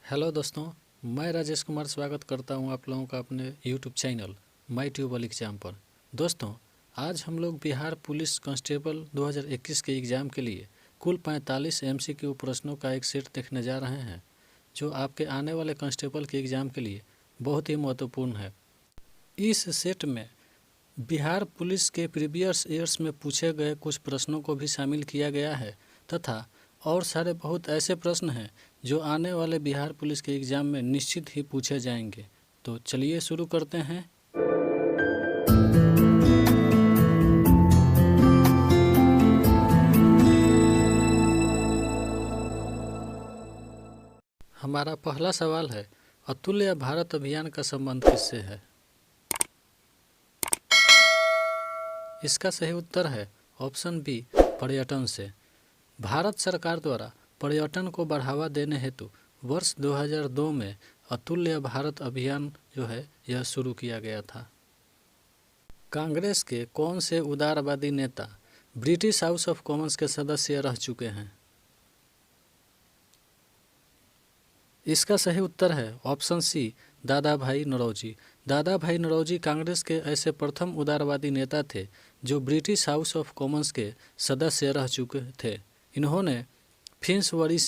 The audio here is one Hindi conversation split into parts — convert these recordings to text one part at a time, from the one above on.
हेलो दोस्तों, मैं राजेश कुमार स्वागत करता हूं आप लोगों का अपने YouTube channel my tubal exam पर। दोस्तों, आज हम लोग बिहार पुलिस कांस्टेबल 2021 के एग्ज़ाम के लिए कुल 45 एमसीक्यू प्रश्नों का एक सेट देखने जा रहे हैं, जो आपके आने वाले कांस्टेबल के एग्ज़ाम के लिए बहुत ही महत्वपूर्ण है। इस सेट में बिहार पुलिस के प्रीवियस ईयर्स में पूछे गए कुछ प्रश्नों को भी शामिल किया गया है तथा और सारे बहुत ऐसे प्रश्न हैं जो आने वाले बिहार पुलिस के एग्ज़ाम में निश्चित ही पूछे जाएंगे। तो चलिए शुरू करते हैं। हमारा पहला सवाल है, अतुल्य भारत अभियान का संबंध किससे है? इसका सही उत्तर है ऑप्शन बी, पर्यटन से। भारत सरकार द्वारा पर्यटन को बढ़ावा देने हेतु वर्ष 2002 में अतुल्य भारत अभियान जो है यह शुरू किया गया था। कांग्रेस के कौन से उदारवादी नेता ब्रिटिश हाउस ऑफ कॉमन्स के सदस्य रह चुके हैं? इसका सही उत्तर है ऑप्शन सी, दादा भाई नौरोजी। दादा भाई नौरोजी कांग्रेस के ऐसे प्रथम उदारवादी नेता थे जो ब्रिटिश हाउस ऑफ कॉमन्स के सदस्य रह चुके थे। इन्होंने फिंसवरी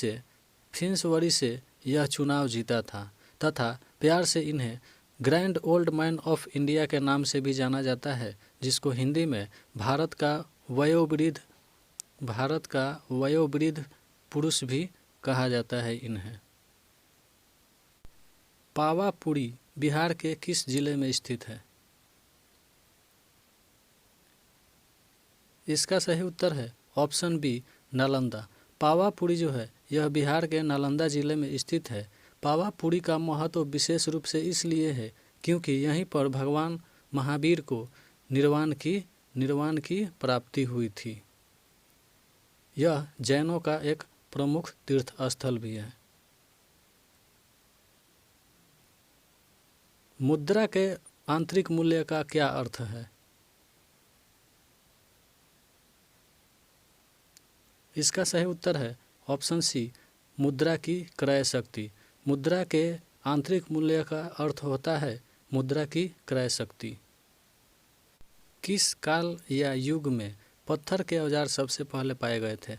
से यह चुनाव जीता था तथा प्यार से इन्हें grand old man of India के नाम से भी जाना जाता है, जिसको हिंदी में भारत का वयोवृद्ध पुरुष भी कहा जाता है इन्हें। पावापुरी बिहार के किस जिले में स्थित है? इसका सही उत्तर है ऑप्शन बी, नालंदा। पावापुरी जो है यह बिहार के नालंदा जिले में स्थित है। पावापुरी का महत्व विशेष रूप से इसलिए है क्योंकि यहीं पर भगवान महावीर को निर्वाण की प्राप्ति हुई थी। यह जैनों का एक प्रमुख तीर्थ स्थल भी है। मुद्रा के आंतरिक मूल्य का क्या अर्थ है? इसका सही उत्तर है ऑप्शन सी, मुद्रा की क्रय शक्ति। मुद्रा के आंतरिक मूल्य का अर्थ होता है मुद्रा की क्रय शक्ति। किस काल या युग में पत्थर के औजार सबसे पहले पाए गए थे?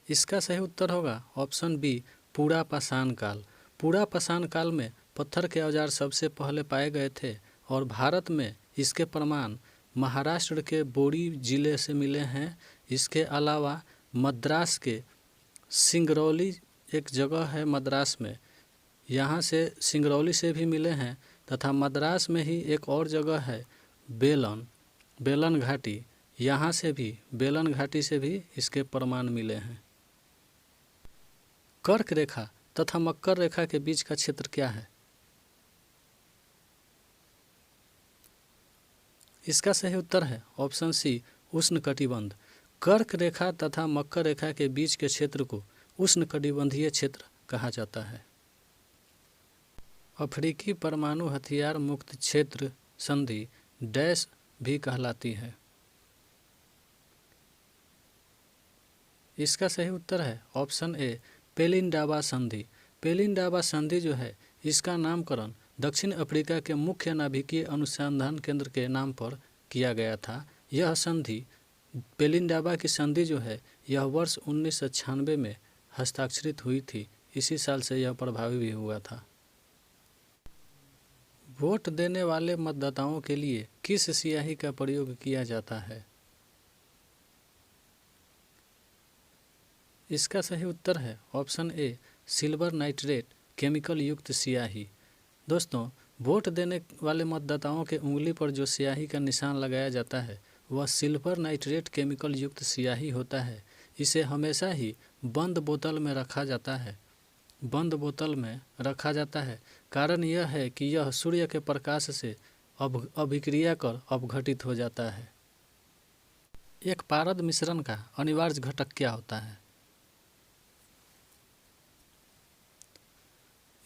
इसका सही उत्तर होगा ऑप्शन बी, पूरा पाषाण काल। पूरा पाषाण काल में पत्थर के औजार सबसे पहले पाए गए थे और भारत में इसके प्रमाण महाराष्ट्र के बोरी जिले से मिले हैं। इसके अलावा मद्रास के सिंगरौली एक जगह है मद्रास में, यहाँ से सिंगरौली से भी मिले हैं तथा मद्रास में ही एक और जगह है बेलन घाटी, यहाँ से भी बेलन घाटी से भी इसके प्रमाण मिले हैं। कर्क रेखा तथा मकर रेखा के बीच का क्षेत्र क्या है? इसका सही उत्तर है ऑप्शन सी, उष्णकटिबंध। कर्क रेखा तथा मकर रेखा के बीच के क्षेत्र को उष्णकटिबंधीय क्षेत्र कहा जाता है। अफ्रीकी परमाणु हथियार मुक्त क्षेत्र संधि डैश भी कहलाती है। इसका सही उत्तर है ऑप्शन ए, पेलिंडाबा संधि। पेलिंडाबा संधि जो है इसका नामकरण दक्षिण अफ्रीका के मुख्य नाभिकीय अनुसंधान केंद्र के नाम पर किया गया था। यह संधि पेलिंडाबा की संधि जो है यह वर्ष 1996 में हस्ताक्षरित हुई थी। इसी साल से यह प्रभावी भी हुआ था। वोट देने वाले मतदाताओं के लिए किस स्याही का प्रयोग किया जाता है? इसका सही उत्तर है option A, silver nitrate chemical युक्त स्याही। दोस्तों, वोट देने वाले मतदाताओं के उंगली पर जो स्याही का निशान लगाया जाता है वह सिल्वर नाइट्रेट केमिकल युक्त स्याही होता है। इसे हमेशा ही बंद बोतल में रखा जाता है। कारण यह है कि यह सूर्य के प्रकाश से अभिक्रिया कर अपघटित हो जाता है। एक पारद मिश्रण का अनिवार्य घटक क्या होता है?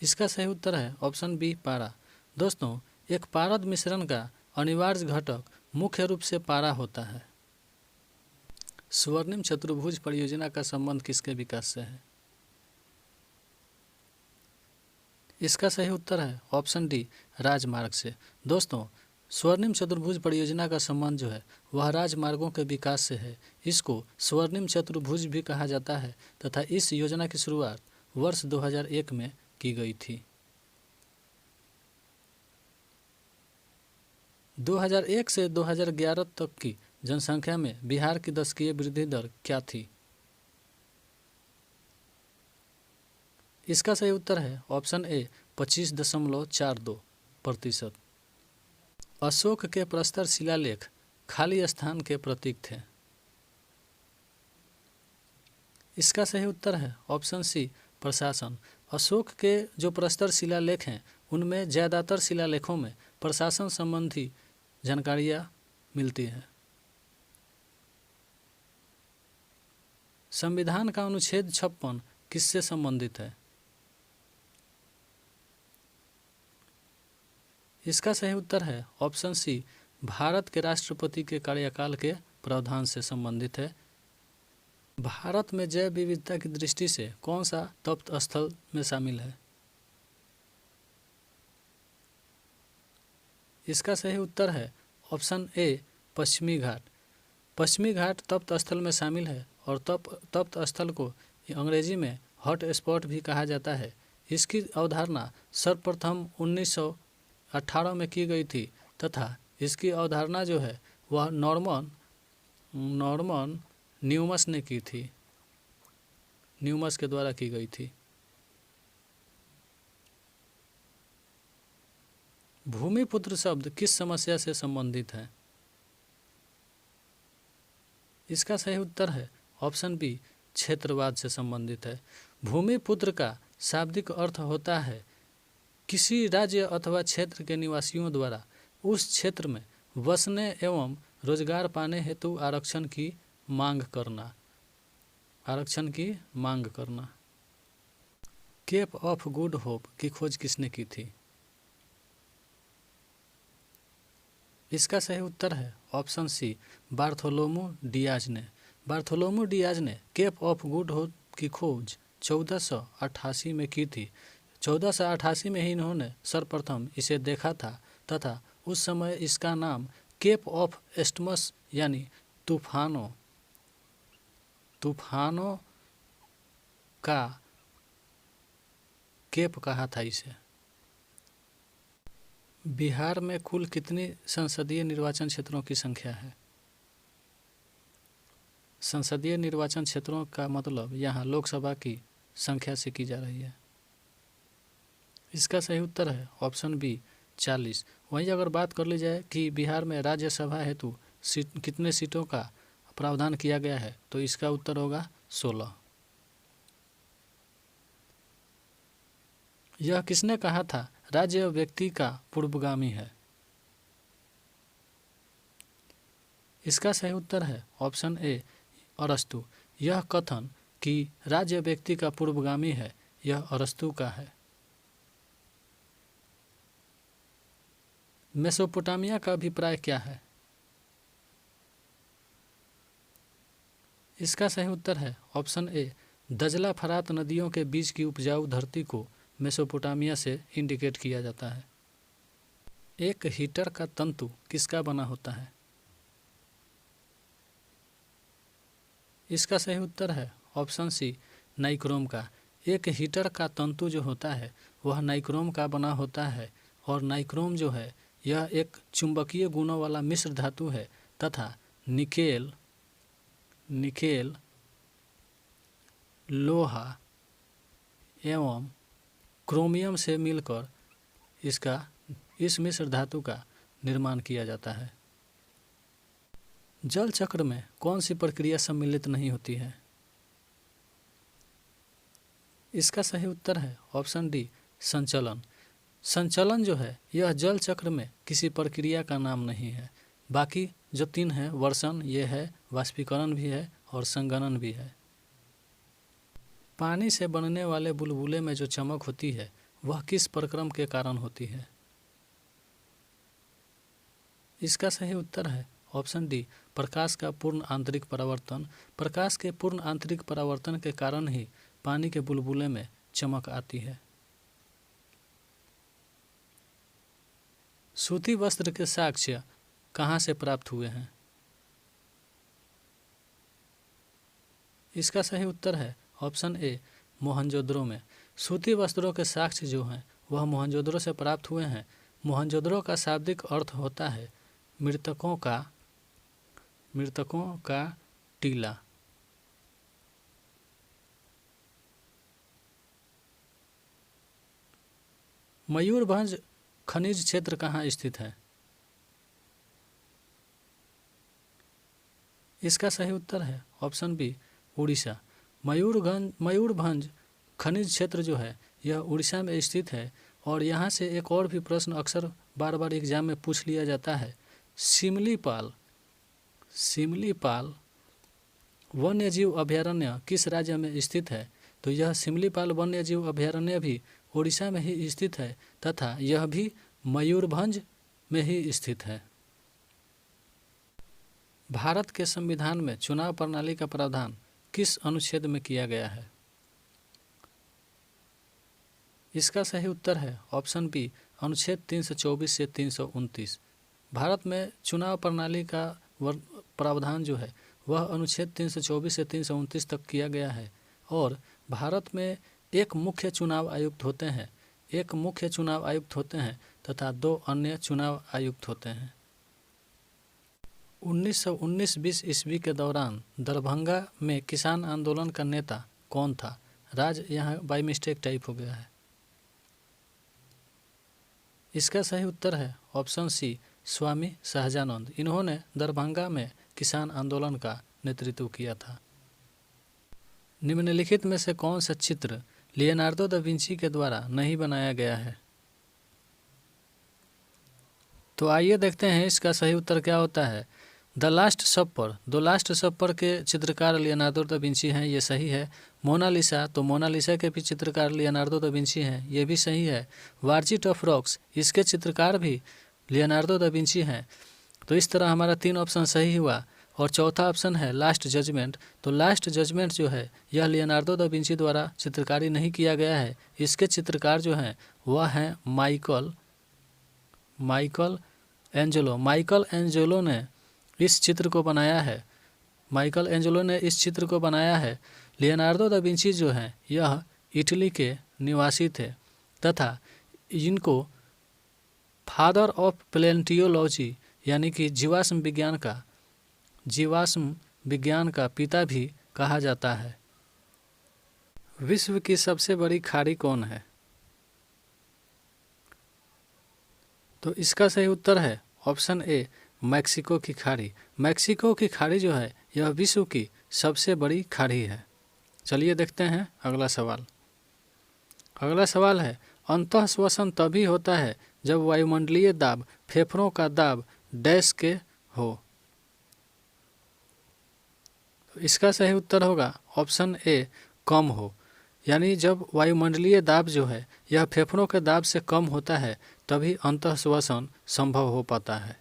इसका सही उत्तर है ऑप्शन बी, पारा। दोस्तों, एक पारद मिश्रण का अनिवार्य घटक मुख्य रूप से पारा होता है। स्वर्णिम चतुर्भुज परियोजना का संबंध किसके विकास से है? इसका सही उत्तर है ऑप्शन डी, राजमार्ग से। दोस्तों, स्वर्णिम चतुर्भुज परियोजना का संबंध जो है वह राजमार्गों के विकास से है। इसको स्वर्णिम चतुर्भुज भी कहा जाता है तथा इस योजना की शुरुआत वर्ष 2001 में की गई थी। 2001 से 2011 तक की जनसंख्या में बिहार की दशकीय वृद्धि दर क्या थी? इसका सही उत्तर है ऑप्शन ए, 25.42%। अशोक के प्रस्तर शिलालेख खाली स्थान के प्रतीक थे। इसका सही उत्तर है ऑप्शन सी, प्रशासन। अशोक के जो प्रस्तर शिलालेख हैं उनमें ज़्यादातर शिलालेखों में प्रशासन संबंधी जानकारियाँ मिलती हैं। संविधान का अनुच्छेद 56 किससे संबंधित है? इसका सही उत्तर है ऑप्शन सी, भारत के राष्ट्रपति के कार्यकाल के प्रावधान से संबंधित है। भारत में जैव विविधता की दृष्टि से कौन सा तप्त स्थल में शामिल है? इसका सही उत्तर है ऑप्शन ए, पश्चिमी घाट। पश्चिमी घाट तप्त स्थल में शामिल है और तप्त स्थल को अंग्रेजी में हॉट स्पॉट भी कहा जाता है। इसकी अवधारणा सर्वप्रथम 1918 में की गई थी तथा इसकी अवधारणा जो है वह नॉर्मन न्यूमस ने की थी, न्यूमस के द्वारा की गई थी। भूमिपुत्र शब्द किस समस्या से संबंधित है? इसका सही उत्तर है ऑप्शन बी, क्षेत्रवाद से संबंधित है। भूमिपुत्र का शाब्दिक अर्थ होता है किसी राज्य अथवा क्षेत्र के निवासियों द्वारा उस क्षेत्र में बसने एवं रोजगार पाने हेतु आरक्षण की मांग करना। केप ऑफ गुड होप की खोज किसने की थी? इसका सही उत्तर है ऑप्शन सी, बार्थोलोमू डियाज ने। बार्थोलोमू डियाज ने केप ऑफ गुड होप की खोज 1488 में की थी। 1488 में ही इन्होंने सर्वप्रथम इसे देखा था तथा उस समय इसका नाम केप ऑफ एस्टमस यानी तूफानों का केप कहा था इसे। बिहार में कुल कितनी संसदीय निर्वाचन क्षेत्रों की संख्या है? संसदीय निर्वाचन क्षेत्रों का मतलब यहाँ लोकसभा की संख्या से की जा रही है। इसका सही उत्तर है ऑप्शन बी, 40। वहीं अगर बात कर ली जाए कि बिहार में राज्यसभा हेतु कितने सीटों का प्रावधान किया गया है तो इसका उत्तर होगा 16। यह किसने कहा था राज्य व्यक्ति का पूर्वगामी है? इसका सही उत्तर है ऑप्शन ए, अरस्तु। यह कथन कि राज्य व्यक्ति का पूर्वगामी है यह अरस्तु का है। मेसोपोटामिया का अभिप्राय क्या है? इसका सही उत्तर है ऑप्शन ए, दजला फरात नदियों के बीच की उपजाऊ धरती को मेसोपोटामिया से इंडिकेट किया जाता है। एक हीटर का तंतु किसका बना होता है? इसका सही उत्तर है ऑप्शन सी, नाइक्रोम का। एक हीटर का तंतु जो होता है वह नाइक्रोम का बना होता है और नाइक्रोम जो है यह एक चुंबकीय गुणों वाला मिश्र धातु है तथा निकेल, लोहा एवं क्रोमियम से मिलकर इस मिश्र धातु का निर्माण किया जाता है। जल चक्र में कौन सी प्रक्रिया सम्मिलित नहीं होती है? इसका सही उत्तर है ऑप्शन डी, संचलन। संचलन जो है यह जल चक्र में किसी प्रक्रिया का नाम नहीं है। बाकी जो 3 है, वर्षण ये है, वाष्पीकरण भी है और संघनन भी है। पानी से बनने वाले बुलबुले में जो चमक होती है वह किस प्रक्रम के कारण होती है? इसका सही उत्तर है ऑप्शन डी प्रकाश का पूर्ण आंतरिक परावर्तन। प्रकाश के पूर्ण आंतरिक परावर्तन के कारण ही पानी के बुलबुले में चमक आती है। सूती वस्त्र के साक्ष्य कहाँ से प्राप्त हुए हैं? इसका सही उत्तर है ऑप्शन ए मोहनजोदड़ो में। सूती वस्त्रों के साक्ष्य जो हैं वह मोहनजोदड़ो से प्राप्त हुए हैं। मोहनजोदड़ो का शाब्दिक अर्थ होता है मृतकों का टीला। मयूरभंज खनिज क्षेत्र कहाँ स्थित है? इसका सही उत्तर है ऑप्शन बी उड़ीसा। मयूरभंज खनिज क्षेत्र जो है यह उड़ीसा में स्थित है। और यहाँ से एक और भी प्रश्न अक्सर बार बार एग्जाम में पूछ लिया जाता है, सिमलीपाल वन्यजीव अभयारण्य किस राज्य में स्थित है? तो यह सिमलीपाल वन्यजीव अभयारण्य भी उड़ीसा में ही स्थित है तथा यह भी मयूरभंज में ही स्थित है। भारत के संविधान में चुनाव प्रणाली का प्रावधान किस अनुच्छेद में किया गया है? इसका सही उत्तर है ऑप्शन बी अनुच्छेद 324 से 329। भारत में चुनाव प्रणाली का प्रावधान जो है वह अनुच्छेद 324 से 329 तक किया गया है। और भारत में एक मुख्य चुनाव आयुक्त होते हैं तथा 2 अन्य चुनाव आयुक्त होते हैं। 1919-20 ईस्वी के दौरान दरभंगा में किसान आंदोलन का नेता कौन था? राज्य यहाँ बाई मिस्टेक टाइप हो गया है। इसका सही उत्तर है ऑप्शन सी स्वामी सहजानंद। इन्होंने दरभंगा में किसान आंदोलन का नेतृत्व किया था। निम्नलिखित में से कौन सा चित्र लियोनार्डो दा विंची के द्वारा नहीं बनाया गया है? तो आइए देखते हैं इसका सही उत्तर क्या होता है। द लास्ट सपर के चित्रकार लियोनार्डो दा विंची हैं, ये सही है। मोनालिसा, तो मोनालिसा के भी चित्रकार लियोनार्डो दा विंची हैं, ये भी सही है। वार्जिट ऑफ रॉक्स, इसके चित्रकार भी लियोनार्डो दा विंची हैं। तो इस तरह हमारा 3 ऑप्शन सही हुआ। और चौथा ऑप्शन है लास्ट जजमेंट। तो लास्ट जजमेंट जो है यह लियोनार्डो दा विंची द्वारा चित्रकारी नहीं किया गया है। इसके चित्रकार जो हैं वह हैं माइकल एंजेलो ने इस चित्र को बनाया है। लियोनार्डो दा विंची जो हैं यह इटली के निवासी थे तथा इनको फादर ऑफ पैलेंटियोलॉजी यानी कि जीवाश्म विज्ञान का पिता भी कहा जाता है। विश्व की सबसे बड़ी खाड़ी कौन है? तो इसका सही उत्तर है ऑप्शन ए मैक्सिको की खाड़ी। मैक्सिको की खाड़ी जो है यह विश्व की सबसे बड़ी खाड़ी है। चलिए देखते हैं अगला सवाल है अंतःश्वसन तभी होता है जब वायुमंडलीय दाब फेफड़ों का दाब डैश के हो। तो इसका सही उत्तर होगा ऑप्शन ए कम हो। यानी जब वायुमंडलीय दाब जो है यह फेफड़ों के दाब से कम होता है तभी अंतःश्वसन संभव हो पाता है।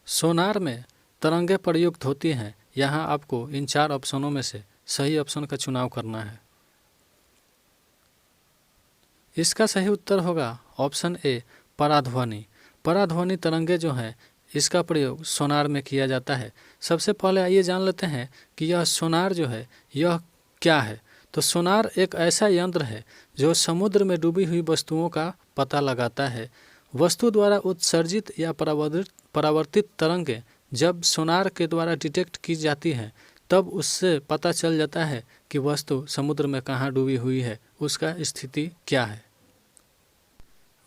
सोनार में तरंगें प्रयुक्त होती हैं। यहाँ आपको इन 4 ऑप्शनों में से सही ऑप्शन का चुनाव करना है। इसका सही उत्तर होगा ऑप्शन ए पराध्वनि तरंगे जो हैं इसका प्रयोग सोनार में किया जाता है। सबसे पहले आइए जान लेते हैं कि यह सोनार जो है यह क्या है। तो सोनार एक ऐसा यंत्र है जो समुद्र में डूबी हुई वस्तुओं का पता लगाता है। वस्तु द्वारा उत्सर्जित या परावर्तित तरंगें जब सोनार के द्वारा डिटेक्ट की जाती हैं तब उससे पता चल जाता है कि वस्तु समुद्र में कहाँ डूबी हुई है, उसका स्थिति क्या है।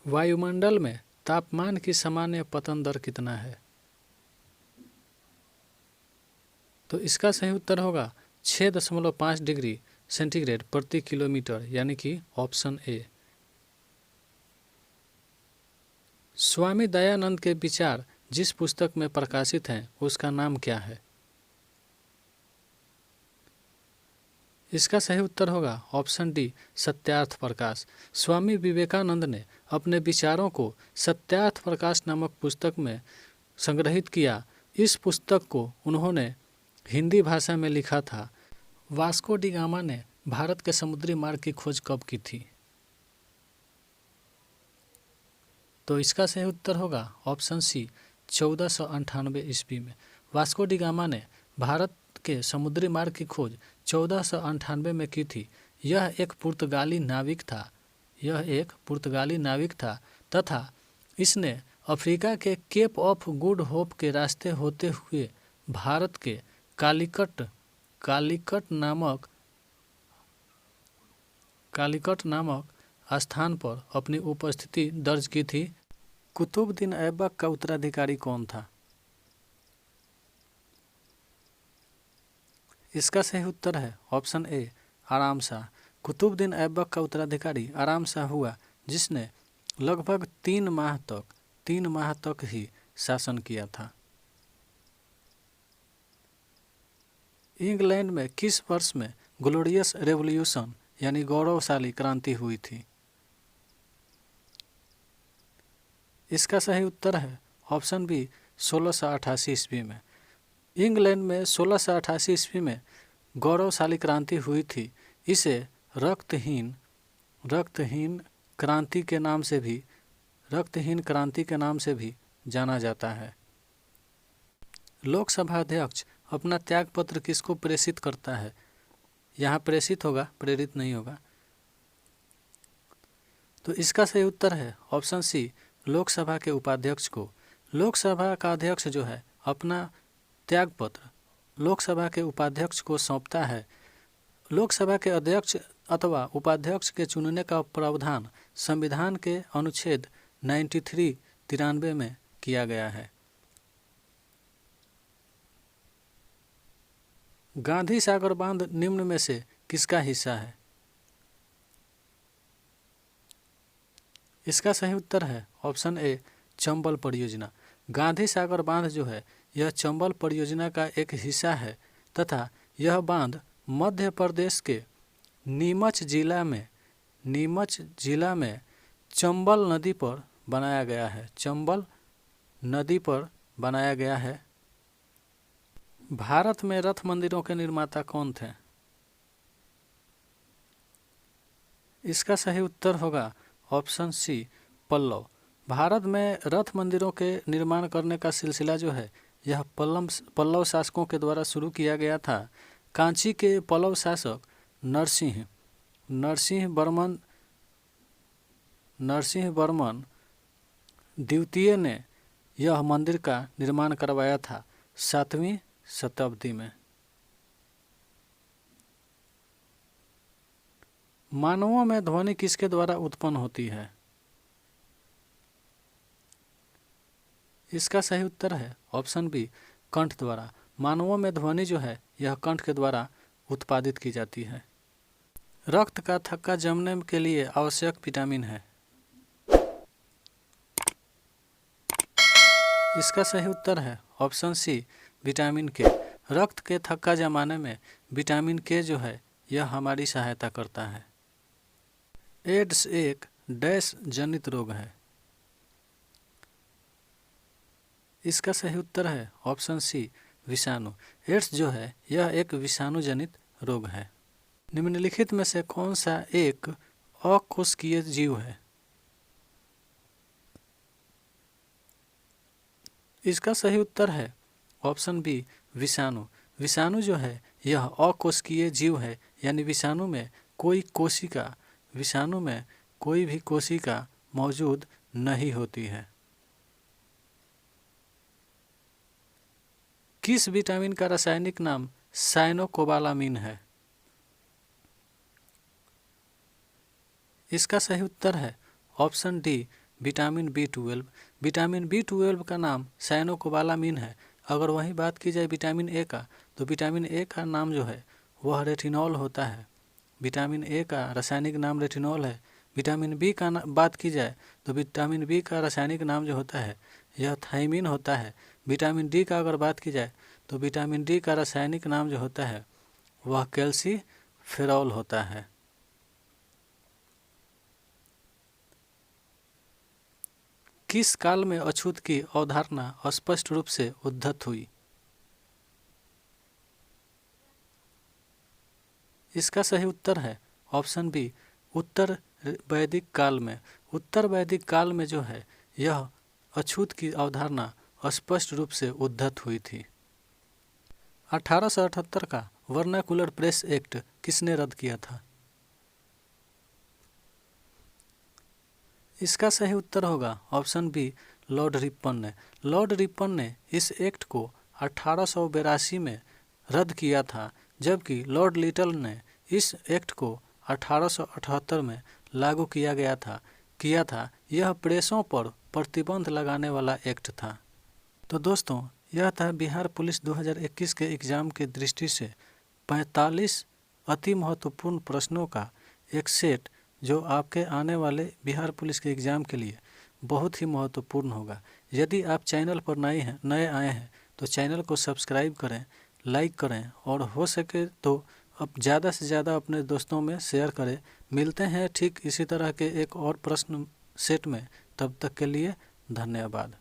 वायुमंडल में तापमान की सामान्य पतन दर कितना है? तो इसका सही उत्तर होगा 6.5 डिग्री सेंटीग्रेड प्रति किलोमीटर, यानी कि ऑप्शन ए। स्वामी दयानंद के विचार जिस पुस्तक में प्रकाशित हैं उसका नाम क्या है? इसका सही उत्तर होगा ऑप्शन डी सत्यार्थ प्रकाश। स्वामी विवेकानंद ने अपने विचारों को सत्यार्थ प्रकाश नामक पुस्तक में संग्रहित किया इस पुस्तक को उन्होंने हिंदी भाषा में लिखा था। वास्को डी गामा ने भारत के समुद्री मार्ग की खोज कब की थी? तो इसका सही उत्तर होगा ऑप्शन सी 1498 ईस्वी में। वास्को डी गामा ने भारत के समुद्री मार्ग की खोज 1498 में की थी। यह एक पुर्तगाली नाविक था तथा इसने अफ्रीका के केप ऑफ गुड होप के रास्ते होते हुए भारत के कालीकट नामक स्थान पर अपनी उपस्थिति दर्ज की थी। कुतुबुद्दीन ऐबक का उत्तराधिकारी कौन था? इसका सही उत्तर है ऑप्शन ए आराम शाह। कुतुबुद्दीन ऐबक का उत्तराधिकारी आराम शाह हुआ, जिसने लगभग 3 माह तक ही शासन किया था। इंग्लैंड में किस वर्ष में ग्लोरियस रेवोल्यूशन यानी गौरवशाली क्रांति हुई थी? इसका सही उत्तर है ऑप्शन बी 1688 ईस्वी में। इंग्लैंड में 1688 ईस्वी में गौरवशाली क्रांति हुई थी। इसे रक्तहीन क्रांति के नाम से भी जाना जाता है। लोकसभा अध्यक्ष अपना त्यागपत्र किसको प्रेषित करता है? यहाँ प्रेषित होगा, प्रेरित नहीं होगा। तो इसका सही उत्तर है ऑप्शन सी लोकसभा के उपाध्यक्ष को। लोकसभा का अध्यक्ष जो है अपना त्यागपत्र लोकसभा के उपाध्यक्ष को सौंपता है। लोकसभा के अध्यक्ष अथवा उपाध्यक्ष के चुनने का प्रावधान संविधान के अनुच्छेद 93 में किया गया है। गांधी सागर बांध निम्न में से किसका हिस्सा है? इसका सही उत्तर है ऑप्शन ए चंबल परियोजना। गांधी सागर बांध जो है यह चंबल परियोजना का एक हिस्सा है तथा यह बांध मध्य प्रदेश के नीमच जिला में चंबल नदी पर बनाया गया है। भारत में रथ मंदिरों के निर्माता कौन थे? इसका सही उत्तर होगा ऑप्शन सी पल्लव। भारत में रथ मंदिरों के निर्माण करने का सिलसिला जो है यह पल्लव शासकों के द्वारा शुरू किया गया था। कांची के पल्लव शासक नरसिंह वर्मन द्वितीय ने यह मंदिर का निर्माण करवाया था 7वीं शताब्दी में। मानवों में ध्वनि किसके द्वारा उत्पन्न होती है? इसका सही उत्तर है ऑप्शन बी कंठ द्वारा। मानवों में ध्वनि जो है यह कंठ के द्वारा उत्पादित की जाती है। रक्त का थक्का जमने के लिए आवश्यक विटामिन है। इसका सही उत्तर है ऑप्शन सी विटामिन के। रक्त के थक्का जमाने में विटामिन के जो है यह हमारी सहायता करता है। एड्स एक डैश जनित रोग है। इसका सही उत्तर है ऑप्शन सी विषाणु। एड्स जो है यह एक विषाणु जनित रोग है। निम्नलिखित में से कौन सा एक अकोशिकीय जीव है? इसका सही उत्तर है ऑप्शन बी विषाणु। विषाणु जो है यह अकोशिकीय जीव है, यानी विषाणु में कोई भी कोशिका मौजूद नहीं होती है। किस विटामिन का रासायनिक नाम साइनोकोबालामिन है? इसका सही उत्तर है option D vitamin B12. Vitamin B12 का नाम साइनोकोबालामिन है। अगर वहीं बात की जाए विटामिन ए का, तो विटामिन ए का नाम जो है वह रेटिनॉल होता है। विटामिन ए का रासायनिक नाम रेटिनॉल है। विटामिन बी का बात की जाए तो विटामिन बी का रासायनिक नाम जो होता है यह थायमिन होता है। विटामिन डी का अगर बात की जाए तो विटामिन डी का रासायनिक नाम जो होता है वह कैल्सीफेरॉल होता है। किस काल में अछूत की अवधारणा स्पष्ट रूप से उद्धत हुई? इसका सही उत्तर है ऑप्शन बी, उत्तर वैदिक काल में। उत्तर वैदिक काल में जो है यह अछूत की अवधारणा स्पष्ट रूप से उद्धत हुई थी। 1878 का वर्नाकुलर प्रेस एक्ट किसने रद्द किया था? इसका सही उत्तर होगा ऑप्शन बी, लॉर्ड रिपन ने। लॉर्ड रिपन ने इस एक्ट को 1882 में रद्द किया था, जबकि लॉर्ड लिटल ने इस एक्ट को 1878 में लागू किया था। यह प्रेसों पर प्रतिबंध लगाने वाला एक्ट था। तो दोस्तों, यह था बिहार पुलिस 2021 के एग्ज़ाम के दृष्टि से 45 अति महत्वपूर्ण प्रश्नों का एक सेट, जो आपके आने वाले बिहार पुलिस के एग्ज़ाम के लिए बहुत ही महत्वपूर्ण होगा। यदि आप चैनल पर नए आए हैं तो चैनल को सब्सक्राइब करें, लाइक करें और हो सके तो अब ज़्यादा से ज़्यादा अपने दोस्तों में शेयर करें। मिलते हैं ठीक इसी तरह के एक और प्रश्न सेट में, तब तक के लिए धन्यवाद।